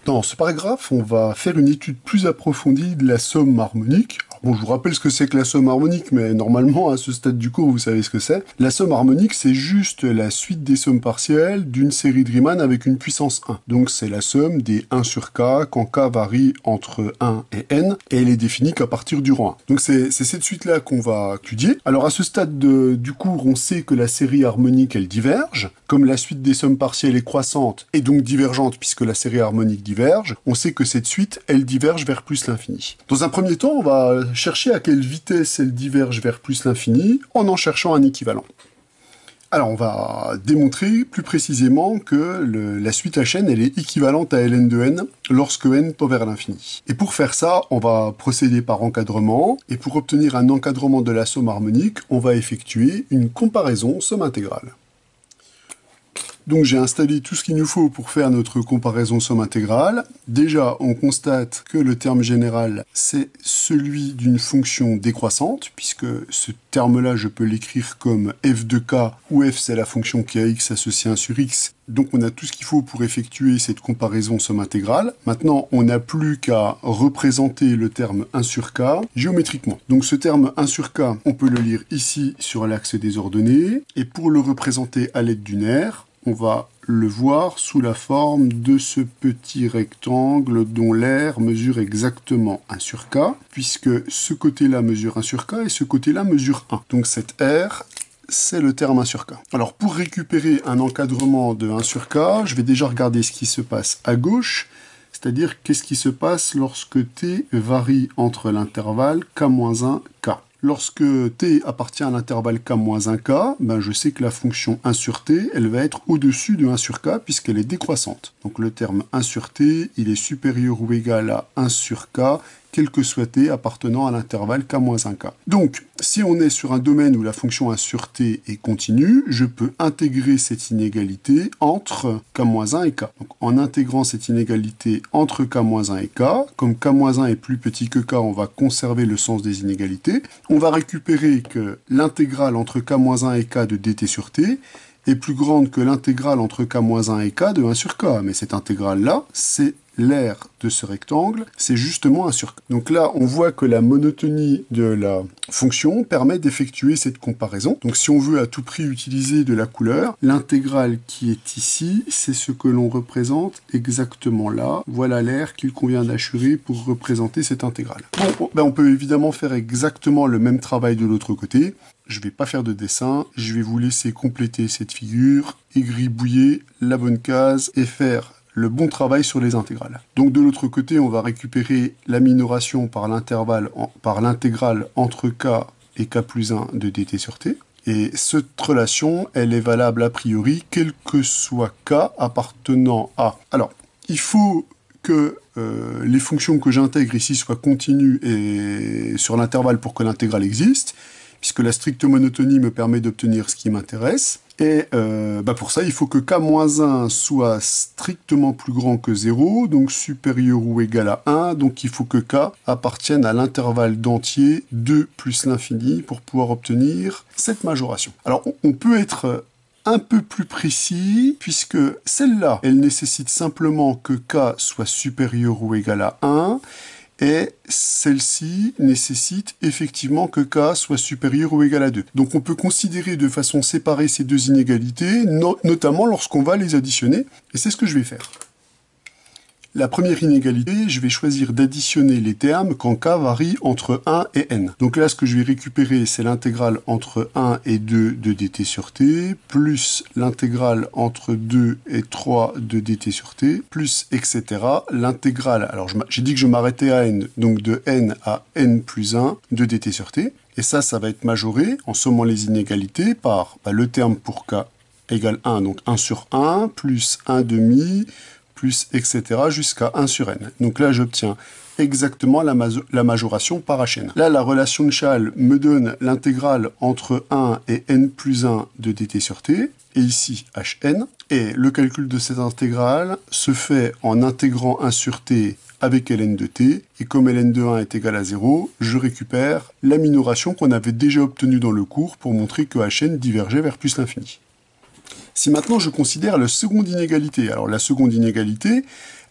Dans ce paragraphe, on va faire une étude plus approfondie de la somme harmonique. Alors bon, je vous rappelle ce que c'est que la somme harmonique, mais normalement, à ce stade du cours, vous savez ce que c'est. La somme harmonique, c'est juste la suite des sommes partielles d'une série de Riemann avec une puissance 1. Donc c'est la somme des 1 sur k, quand k varie entre 1 et n, et elle est définie qu'à partir du rang 1. Donc c'est cette suite-là qu'on va étudier. Alors à ce stade du cours, on sait que la série harmonique, elle diverge. Comme la suite des sommes partielles est croissante, et donc divergente, puisque la série harmonique diverge, on sait que cette suite, elle diverge vers plus l'infini. Dans un premier temps, on va chercher à quelle vitesse elle diverge vers plus l'infini, en cherchant un équivalent. Alors, on va démontrer plus précisément que la suite Hn, elle est équivalente à ln de n lorsque n tend vers l'infini. Et pour faire ça, on va procéder par encadrement, et pour obtenir un encadrement de la somme harmonique, on va effectuer une comparaison somme intégrale. Donc j'ai installé tout ce qu'il nous faut pour faire notre comparaison somme intégrale. Déjà, on constate que le terme général, c'est celui d'une fonction décroissante, puisque ce terme-là, je peux l'écrire comme f de k, où f c'est la fonction qui a x associé 1 sur x. Donc on a tout ce qu'il faut pour effectuer cette comparaison somme intégrale. Maintenant, on n'a plus qu'à représenter le terme 1 sur k géométriquement. Donc ce terme 1 sur k, on peut le lire ici sur l'axe des ordonnées. Et pour le représenter à l'aide d'une aire, on va le voir sous la forme de ce petit rectangle dont l'aire mesure exactement 1 sur k, puisque ce côté-là mesure 1 sur k et ce côté-là mesure 1. Donc cette aire, c'est le terme 1 sur k. Alors pour récupérer un encadrement de 1 sur k, je vais déjà regarder ce qui se passe à gauche, c'est-à-dire qu'est-ce qui se passe lorsque t varie entre l'intervalle k-1, k. Lorsque t appartient à l'intervalle k-1k, ben je sais que la fonction 1 sur t, elle va être au-dessus de 1 sur k puisqu'elle est décroissante. Donc le terme 1 sur t, il est supérieur ou égal à 1 sur k, quel que soit t appartenant à l'intervalle k-1k. Donc, si on est sur un domaine où la fonction 1 sur t est continue, je peux intégrer cette inégalité entre k-1 et k. Donc, en intégrant cette inégalité entre k-1 et k, comme k-1 est plus petit que k, on va conserver le sens des inégalités. On va récupérer que l'intégrale entre k-1 et k de dt sur t est plus grande que l'intégrale entre k-1 et k de 1 sur k. Mais cette intégrale-là, c'est l'aire de ce rectangle, c'est justement 1 sur k. Donc là, on voit que la monotonie de la fonction permet d'effectuer cette comparaison. Donc si on veut à tout prix utiliser de la couleur, l'intégrale qui est ici, c'est ce que l'on représente exactement là. Voilà l'aire qu'il convient d'assurer pour représenter cette intégrale. Bon, ben on peut évidemment faire exactement le même travail de l'autre côté. Je ne vais pas faire de dessin, je vais vous laisser compléter cette figure, égribouiller la bonne case et faire le bon travail sur les intégrales. Donc de l'autre côté, on va récupérer la minoration par l'intégrale entre k et k plus 1 de dt sur t. Et cette relation, elle est valable a priori, quel que soit k appartenant à... Alors, il faut que les fonctions que j'intègre ici soient continues et sur l'intervalle pour que l'intégrale existe, puisque la stricte monotonie me permet d'obtenir ce qui m'intéresse. Et pour ça, il faut que k-1 soit strictement plus grand que 0, donc supérieur ou égal à 1, donc il faut que k appartienne à l'intervalle d'entier 2 plus l'infini pour pouvoir obtenir cette majoration. Alors, on peut être un peu plus précis, puisque celle-là, elle nécessite simplement que k soit supérieur ou égal à 1, et celle-ci nécessite effectivement que k soit supérieur ou égal à 2. Donc on peut considérer de façon séparée ces deux inégalités, notamment lorsqu'on va les additionner, et c'est ce que je vais faire. La première inégalité, je vais choisir d'additionner les termes quand k varie entre 1 et n. Donc là, ce que je vais récupérer, c'est l'intégrale entre 1 et 2 de dt sur t, plus l'intégrale entre 2 et 3 de dt sur t, plus etc. L'intégrale, alors j'ai dit que je m'arrêtais à n, donc de n à n plus 1 de dt sur t. Et ça va être majoré en sommant les inégalités par le terme pour k égale 1, donc 1 sur 1, plus 1 demi, plus etc. jusqu'à 1 sur n. Donc là, j'obtiens exactement la majoration par Hn. Là, la relation de Chasles me donne l'intégrale entre 1 et n plus 1 de dt sur t, et ici Hn. Et le calcul de cette intégrale se fait en intégrant 1 sur t avec ln de t, et comme ln de 1 est égal à 0, je récupère la minoration qu'on avait déjà obtenue dans le cours pour montrer que Hn divergeait vers plus l'infini. Si maintenant je considère la seconde inégalité, alors la seconde inégalité,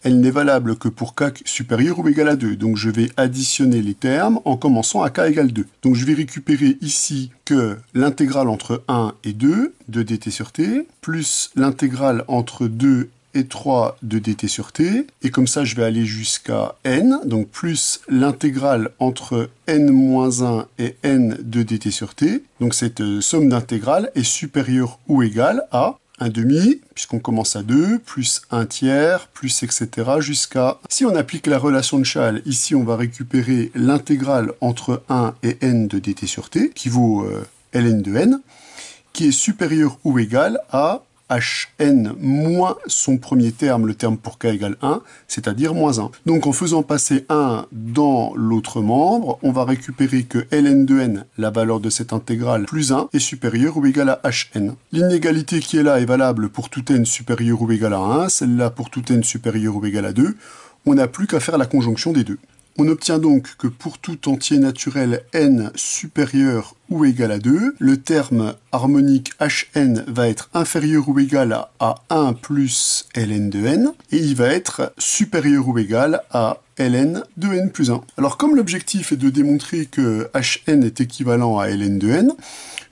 elle n'est valable que pour k supérieur ou égal à 2. Donc je vais additionner les termes en commençant à k égale 2. Donc je vais récupérer ici que l'intégrale entre 1 et 2 de dt sur t, plus l'intégrale entre 2 et 3 de dt sur t, et comme ça je vais aller jusqu'à n, donc plus l'intégrale entre n-1 et n de dt sur t, donc cette somme d'intégrales est supérieure ou égale à 1 demi, puisqu'on commence à 2, plus 1 tiers, plus etc. jusqu'à... Si on applique la relation de Chasles, ici on va récupérer l'intégrale entre 1 et n de dt sur t, qui vaut ln de n, qui est supérieure ou égale à hn moins son premier terme, le terme pour k égale 1, c'est-à-dire moins 1. Donc en faisant passer 1 dans l'autre membre, on va récupérer que ln de n, la valeur de cette intégrale, plus 1, est supérieure ou égale à hn. L'inégalité qui est là est valable pour tout n supérieur ou égal à 1, celle-là pour tout n supérieur ou égal à 2. On n'a plus qu'à faire la conjonction des deux. On obtient donc que pour tout entier naturel n supérieur ou égal à 2, le terme harmonique hn va être inférieur ou égal à 1 plus ln de n, et il va être supérieur ou égal à ln de n plus 1. Alors comme l'objectif est de démontrer que hn est équivalent à ln de n,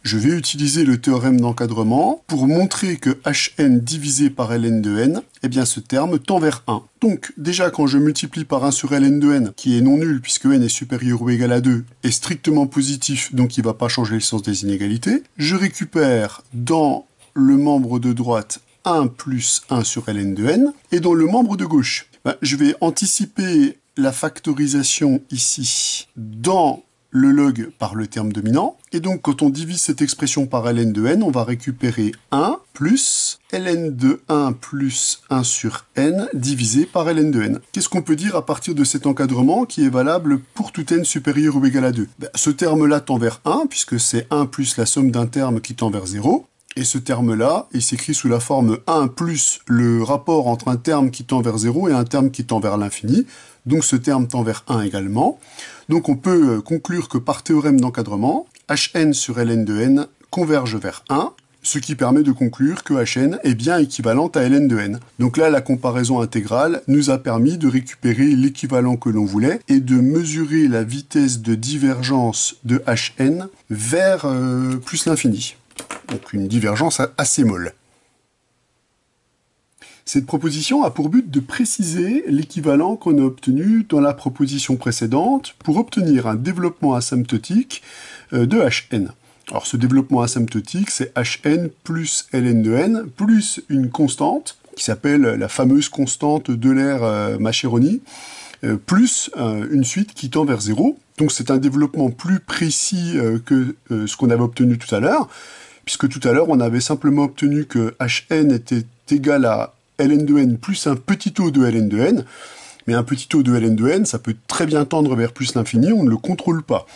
je vais utiliser le théorème d'encadrement pour montrer que hn divisé par ln de n, eh bien ce terme tend vers 1. Donc déjà quand je multiplie par 1 sur ln de n, qui est non nul puisque n est supérieur ou égal à 2, est strictement positif, donc il ne va pas changer le sens des inégalités, je récupère dans le membre de droite 1 plus 1 sur ln de n, et dans le membre de gauche, je vais anticiper la factorisation ici dans le log par le terme dominant, et donc quand on divise cette expression par ln de n, on va récupérer 1 plus ln de 1 plus 1 sur n divisé par ln de n. Qu'est-ce qu'on peut dire à partir de cet encadrement qui est valable pour tout n supérieur ou égal à 2? Ce terme-là tend vers 1, puisque c'est 1 plus la somme d'un terme qui tend vers 0, et ce terme-là, il s'écrit sous la forme 1 plus le rapport entre un terme qui tend vers 0 et un terme qui tend vers l'infini, donc ce terme tend vers 1 également. Donc on peut conclure que par théorème d'encadrement, hn sur ln de n converge vers 1, ce qui permet de conclure que hn est bien équivalente à ln de n. Donc là, la comparaison intégrale nous a permis de récupérer l'équivalent que l'on voulait et de mesurer la vitesse de divergence de hn vers plus l'infini. Donc une divergence assez molle. Cette proposition a pour but de préciser l'équivalent qu'on a obtenu dans la proposition précédente pour obtenir un développement asymptotique de hn. Alors ce développement asymptotique, c'est hn plus ln de n plus une constante qui s'appelle la fameuse constante Euler-Mascheroni, plus une suite qui tend vers 0. Donc c'est un développement plus précis que ce qu'on avait obtenu tout à l'heure, puisque tout à l'heure on avait simplement obtenu que hn était égal à ln de n plus un petit o de ln de n, mais un petit o de ln de n, ça peut très bien tendre vers plus l'infini, on ne le contrôle pas.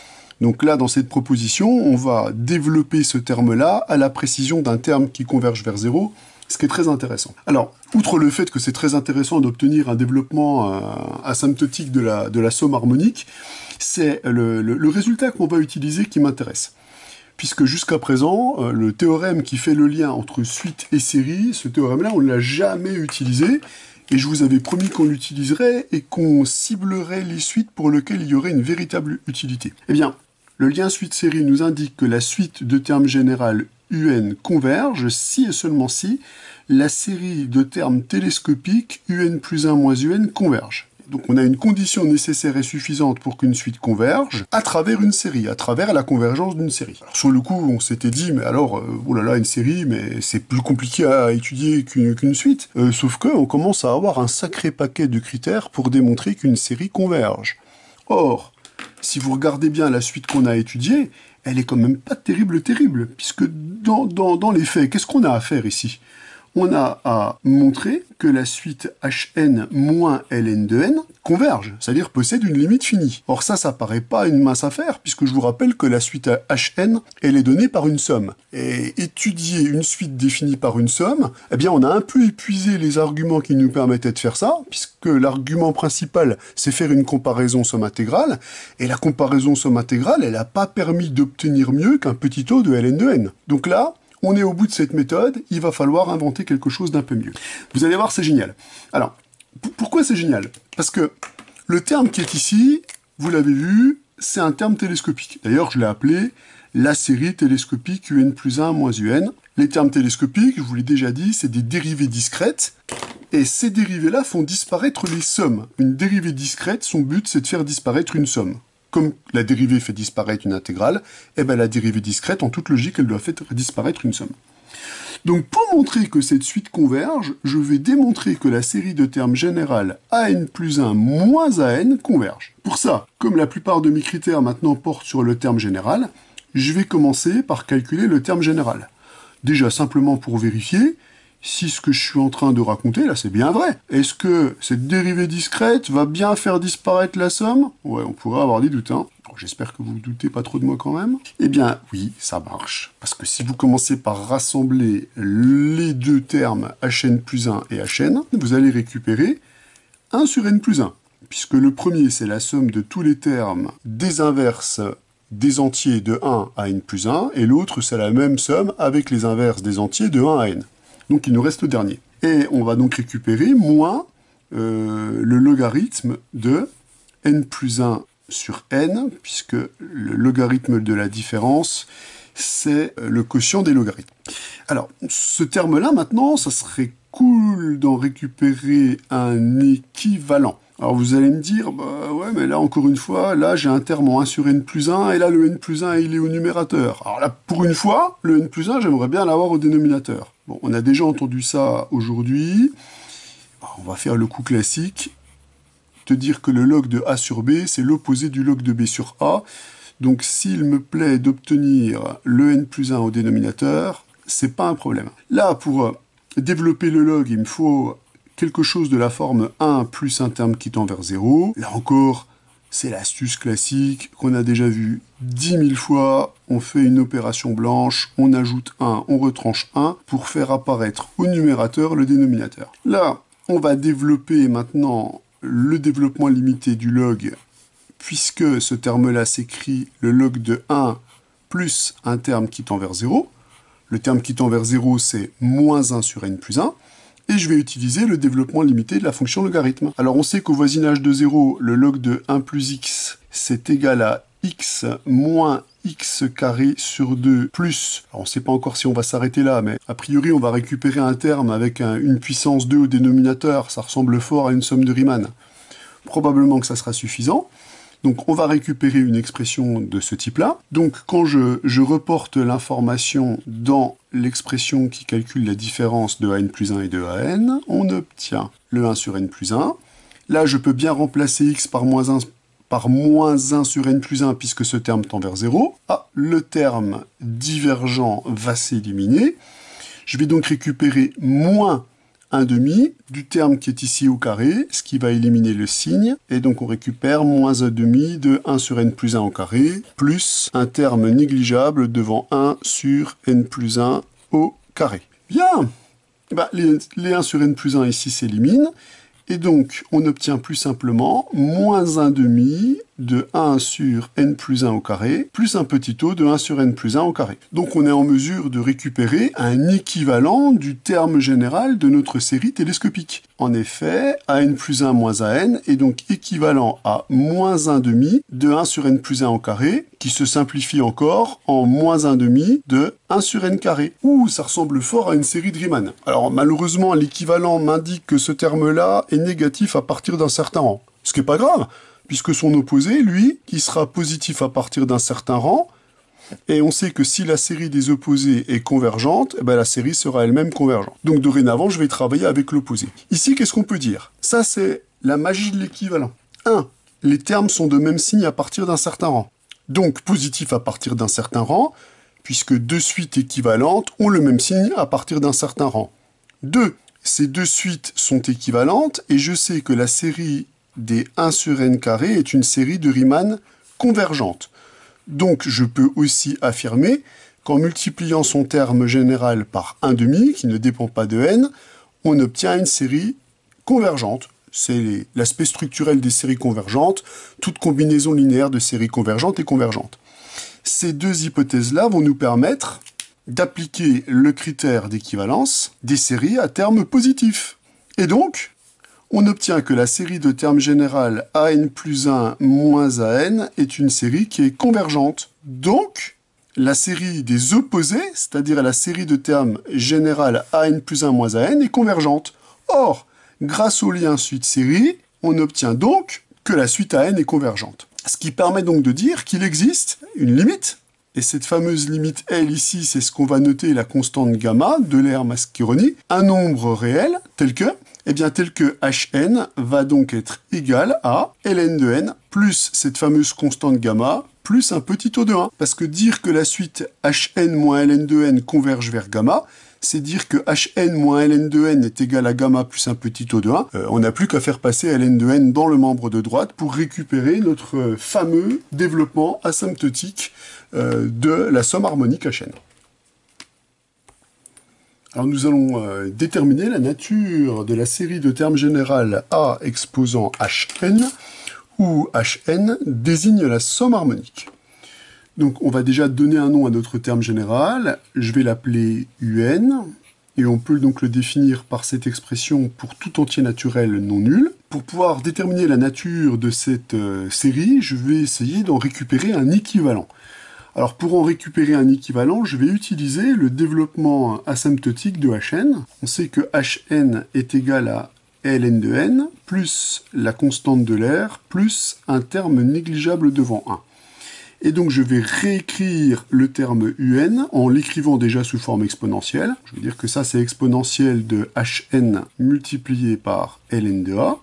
Donc là, dans cette proposition, on va développer ce terme-là à la précision d'un terme qui converge vers 0, ce qui est très intéressant. Alors, outre le fait que c'est très intéressant d'obtenir un développement asymptotique de la somme harmonique, c'est le résultat qu'on va utiliser qui m'intéresse. Puisque jusqu'à présent, le théorème qui fait le lien entre suite et série, ce théorème-là, on ne l'a jamais utilisé, et je vous avais promis qu'on l'utiliserait et qu'on ciblerait les suites pour lesquelles il y aurait une véritable utilité. Eh bien, le lien suite-série nous indique que la suite de termes général un converge si et seulement si la série de termes télescopiques un plus 1 moins un converge. Donc on a une condition nécessaire et suffisante pour qu'une suite converge à travers une série, à travers la convergence d'une série. Alors sur le coup, on s'était dit, mais alors, oh là là, une série, mais c'est plus compliqué à étudier qu'une suite. Sauf que on commence à avoir un sacré paquet de critères pour démontrer qu'une série converge. Or, si vous regardez bien la suite qu'on a étudiée, elle est quand même pas terrible, puisque dans les faits, qu'est-ce qu'on a à faire ici ? On a à montrer que la suite hn moins ln de n converge, c'est-à-dire possède une limite finie. Or ça paraît pas une mince affaire, puisque je vous rappelle que la suite hn, elle est donnée par une somme. Et étudier une suite définie par une somme, eh bien on a un peu épuisé les arguments qui nous permettaient de faire ça, puisque l'argument principal, c'est faire une comparaison somme intégrale, et la comparaison somme intégrale, elle n'a pas permis d'obtenir mieux qu'un petit o de ln de n. Donc là, on est au bout de cette méthode, il va falloir inventer quelque chose d'un peu mieux. Vous allez voir, c'est génial. Alors, Pourquoi c'est génial? Parce que le terme qui est ici, vous l'avez vu, c'est un terme télescopique. D'ailleurs, je l'ai appelé la série télescopique un plus 1 moins un. Les termes télescopiques, je vous l'ai déjà dit, c'est des dérivées discrètes. Et ces dérivées-là font disparaître les sommes. Une dérivée discrète, son but, c'est de faire disparaître une somme. Comme la dérivée fait disparaître une intégrale, eh ben la dérivée discrète, en toute logique, elle doit faire disparaître une somme. Donc pour montrer que cette suite converge, je vais démontrer que la série de termes générale an plus 1 moins an converge. Pour ça, comme la plupart de mes critères maintenant portent sur le terme général, je vais commencer par calculer le terme général. Déjà simplement pour vérifier si ce que je suis en train de raconter là c'est bien vrai. Est-ce que cette dérivée discrète va bien faire disparaître la somme? Ouais, on pourrait avoir des doutes, hein. J'espère que vous ne doutez pas trop de moi quand même. Eh bien, oui, ça marche. Parce que si vous commencez par rassembler les deux termes hn plus 1 et hn, vous allez récupérer 1 sur n plus 1. Puisque le premier, c'est la somme de tous les termes des inverses des entiers de 1 à n plus 1, et l'autre, c'est la même somme avec les inverses des entiers de 1 à n. Donc il nous reste le dernier. Et on va donc récupérer moins le logarithme de n plus 1 sur n, puisque le logarithme de la différence, c'est le quotient des logarithmes. Alors, ce terme-là, maintenant, ça serait cool d'en récupérer un équivalent. Alors vous allez me dire, bah ouais, mais là, encore une fois, là, j'ai un terme en 1 sur n plus 1, et là, le n plus 1, il est au numérateur. Alors là, pour une fois, le n plus 1, j'aimerais bien l'avoir au dénominateur. Bon, on a déjà entendu ça aujourd'hui. On va faire le coup classique. Te dire que le log de A sur B, c'est l'opposé du log de B sur A. Donc s'il me plaît d'obtenir le n plus 1 au dénominateur, c'est pas un problème. Là, pour développer le log, il me faut quelque chose de la forme 1 plus un terme qui tend vers 0. Là encore, c'est l'astuce classique qu'on a déjà vue 10 000 fois. On fait une opération blanche, on ajoute 1, on retranche 1 pour faire apparaître au numérateur le dénominateur. Là, on va développer maintenant le développement limité du log, puisque ce terme-là s'écrit le log de 1 plus un terme qui tend vers 0. Le terme qui tend vers 0, c'est moins 1 sur n plus 1. Et je vais utiliser le développement limité de la fonction logarithme. Alors on sait qu'au voisinage de 0, le log de 1 plus x, c'est égal à x moins x carré sur 2 plus, alors on ne sait pas encore si on va s'arrêter là, mais a priori on va récupérer un terme avec une puissance 2 au dénominateur, ça ressemble fort à une somme de Riemann. Probablement que ça sera suffisant. Donc on va récupérer une expression de ce type-là. Donc quand je reporte l'information dans l'expression qui calcule la différence de an plus 1 et de an, on obtient le 1 sur n plus 1. Là je peux bien remplacer x par moins 1 sur n plus 1 puisque ce terme tend vers 0. Ah, le terme divergent va s'éliminer. Je vais donc récupérer moins 1 demi du terme qui est ici au carré, ce qui va éliminer le signe, et donc on récupère moins 1 demi de 1 sur n plus 1 au carré, plus un terme négligeable devant 1 sur n plus 1 au carré. Bien, bah, les 1 sur n plus 1 ici s'éliminent, et donc on obtient plus simplement moins 1 demi de 1 sur n plus 1 au carré, plus un petit o de 1 sur n plus 1 au carré. Donc on est en mesure de récupérer un équivalent du terme général de notre série télescopique. En effet, an plus 1 moins an est donc équivalent à moins 1 demi de 1 sur n plus 1 au carré, qui se simplifie encore en moins 1 demi de 1 sur n carré. Ouh, ça ressemble fort à une série de Riemann. Alors malheureusement, l'équivalent m'indique que ce terme-là est négatif à partir d'un certain rang. Ce qui n'est pas grave, puisque son opposé, lui, qui sera positif à partir d'un certain rang, et on sait que si la série des opposés est convergente, eh ben la série sera elle-même convergente. Donc dorénavant, je vais travailler avec l'opposé. Ici, qu'est-ce qu'on peut dire? Ça, c'est la magie de l'équivalent. 1. Les termes sont de même signe à partir d'un certain rang. Donc positif à partir d'un certain rang, puisque deux suites équivalentes ont le même signe à partir d'un certain rang. 2. Ces deux suites sont équivalentes, et je sais que la série des 1 sur n carré est une série de Riemann convergente. Donc je peux aussi affirmer qu'en multipliant son terme général par 1 demi, qui ne dépend pas de n, on obtient une série convergente. C'est l'aspect structurel des séries convergentes. Toute combinaison linéaire de séries convergentes est convergente. Ces deux hypothèses-là vont nous permettre d'appliquer le critère d'équivalence des séries à terme positif. Et donc, on obtient que la série de termes générales AN plus 1 moins AN est une série qui est convergente. Donc, la série des opposés, c'est-à-dire la série de termes générales AN plus 1 moins AN, est convergente. Or, grâce au lien suite-série, on obtient donc que la suite AN est convergente. Ce qui permet donc de dire qu'il existe une limite, et cette fameuse limite L ici, c'est ce qu'on va noter la constante gamma de l'aire Mascheroni, un nombre réel tel que Hn va donc être égal à ln de n plus cette fameuse constante gamma plus un petit O de 1. Parce que dire que la suite Hn moins ln de n converge vers gamma, c'est dire que Hn moins ln de n est égal à gamma plus un petit O de 1. On n'a plus qu'à faire passer ln de n dans le membre de droite pour récupérer notre fameux développement asymptotique de la somme harmonique Hn. Alors nous allons déterminer la nature de la série de termes générales A exposant Hn, où Hn désigne la somme harmonique. Donc on va déjà donner un nom à notre terme général, je vais l'appeler Un, et on peut donc le définir par cette expression pour tout entier naturel non nul. Pour pouvoir déterminer la nature de cette série, je vais essayer d'en récupérer un équivalent. Alors pour en récupérer un équivalent, je vais utiliser le développement asymptotique de Hn. On sait que Hn est égal à ln de n, plus la constante de l'aire, plus un terme négligeable devant 1. Et donc je vais réécrire le terme Un en l'écrivant déjà sous forme exponentielle. Je veux dire que ça c'est exponentielle de Hn multiplié par ln de a.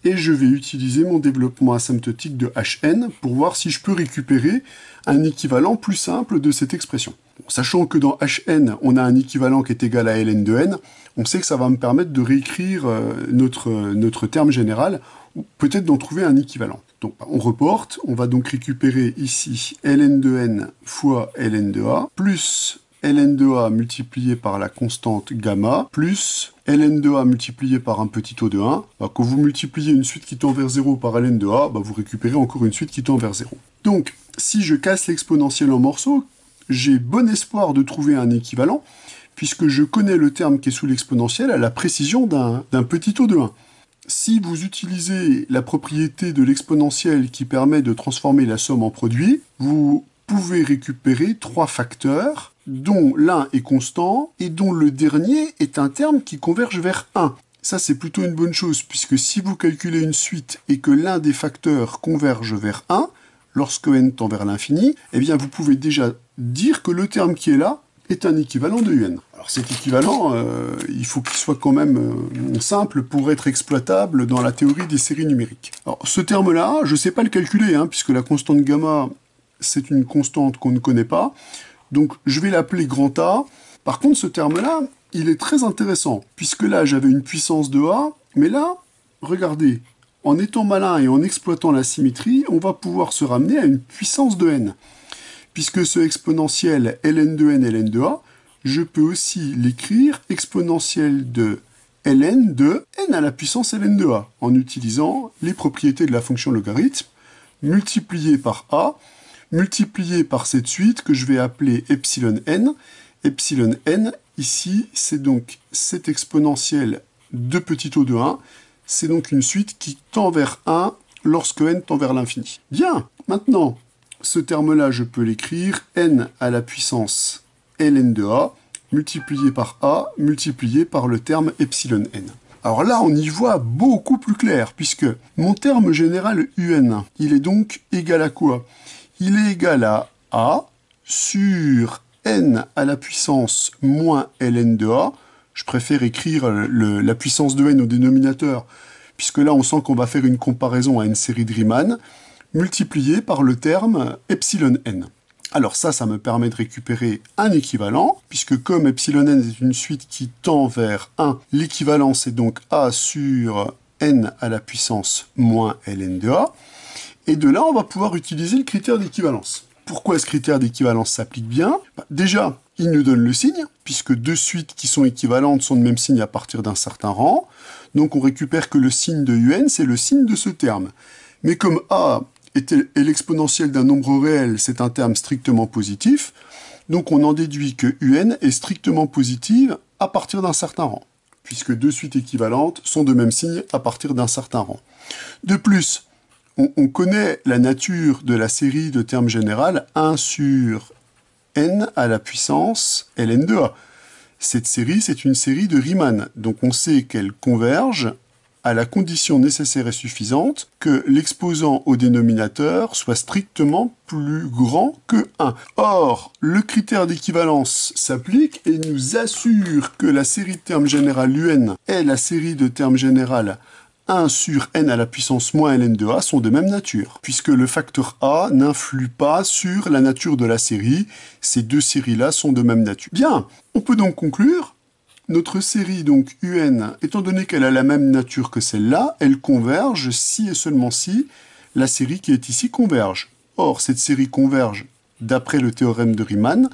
Et je vais utiliser mon développement asymptotique de Hn pour voir si je peux récupérer un équivalent plus simple de cette expression. Sachant que dans Hn, on a un équivalent qui est égal à ln de n, on sait que ça va me permettre de réécrire notre terme général, ou peut-être d'en trouver un équivalent. Donc on reporte, on va donc récupérer ici ln de n fois ln de a, plus ln de a multiplié par la constante gamma, plus ln de a multiplié par un petit O de 1. Quand vous multipliez une suite qui tend vers 0 par ln de a, vous récupérez encore une suite qui tend vers 0. Donc, si je casse l'exponentielle en morceaux, j'ai bon espoir de trouver un équivalent, puisque je connais le terme qui est sous l'exponentielle à la précision d'un petit O de 1. Si vous utilisez la propriété de l'exponentielle qui permet de transformer la somme en produit, vous pouvez récupérer trois facteurs, dont l'un est constant, et dont le dernier est un terme qui converge vers 1. Ça, c'est plutôt une bonne chose, puisque si vous calculez une suite et que l'un des facteurs converge vers 1, lorsque n tend vers l'infini, eh bien vous pouvez déjà dire que le terme qui est là est un équivalent de Un. Alors cet équivalent, il faut qu'il soit quand même simple pour être exploitable dans la théorie des séries numériques. Alors ce terme-là, je ne sais pas le calculer, puisque la constante gamma, c'est une constante qu'on ne connaît pas, donc je vais l'appeler grand A. Par contre, ce terme-là, il est très intéressant, puisque là, j'avais une puissance de A, mais là, regardez, en étant malin et en exploitant la symétrie, on va pouvoir se ramener à une puissance de n. Puisque ce exponentiel ln de n, ln de a, je peux aussi l'écrire exponentielle de ln de n à la puissance ln de a, en utilisant les propriétés de la fonction logarithme, multiplié par a, multiplié par cette suite que je vais appeler epsilon n. Epsilon n, ici, c'est donc cette exponentielle de petit o de 1, c'est donc une suite qui tend vers 1 lorsque n tend vers l'infini. Bien, maintenant, ce terme-là, je peux l'écrire n à la puissance ln de a, multiplié par a, multiplié par le terme epsilon n. Alors là, on y voit beaucoup plus clair, puisque mon terme général un, il est donc égal à quoi? Il est égal à a sur n à la puissance moins ln de a. Je préfère écrire la puissance de n au dénominateur, puisque là, on sent qu'on va faire une comparaison à une série de Riemann, multiplié par le terme epsilon n. Alors ça me permet de récupérer un équivalent, puisque comme epsilon n est une suite qui tend vers 1, l'équivalent c'est donc a sur n à la puissance moins ln de a. Et de là, on va pouvoir utiliser le critère d'équivalence. Pourquoi ce critère d'équivalence s'applique bien? Déjà, il nous donne le signe, puisque deux suites qui sont équivalentes sont de même signe à partir d'un certain rang. Donc on récupère que le signe de un, c'est le signe de ce terme. Mais comme a est l'exponentielle d'un nombre réel, c'est un terme strictement positif, donc on en déduit que un est strictement positive à partir d'un certain rang. puisque deux suites équivalentes sont de même signe à partir d'un certain rang. De plus, on connaît la nature de la série de termes générales 1 sur n à la puissance ln de a. Cette série, c'est une série de Riemann, donc on sait qu'elle converge à la condition nécessaire et suffisante que l'exposant au dénominateur soit strictement plus grand que 1. Or, le critère d'équivalence s'applique et nous assure que la série de termes générales un et la série de termes générales 1 sur n à la puissance moins ln de a sont de même nature, puisque le facteur a n'influe pas sur la nature de la série. Ces deux séries-là sont de même nature. Bien, on peut donc conclure. Notre série, donc UN, étant donné qu'elle a la même nature que celle-là, elle converge si et seulement si la série qui est ici converge. Or, cette série converge d'après le théorème de Riemann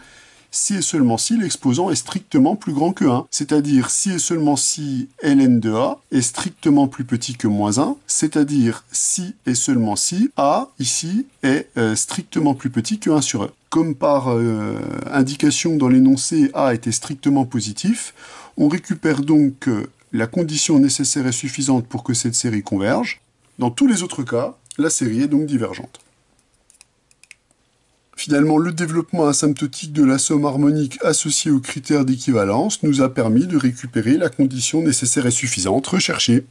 si et seulement si l'exposant est strictement plus grand que 1, c'est-à-dire si et seulement si ln de a est strictement plus petit que moins 1, c'est-à-dire si et seulement si a, ici, est strictement plus petit que 1 sur e. Comme par indication dans l'énoncé a était strictement positif, on récupère donc la condition nécessaire et suffisante pour que cette série converge. Dans tous les autres cas, la série est donc divergente. Finalement, le développement asymptotique de la somme harmonique associée aux critères d'équivalence nous a permis de récupérer la condition nécessaire et suffisante recherchée.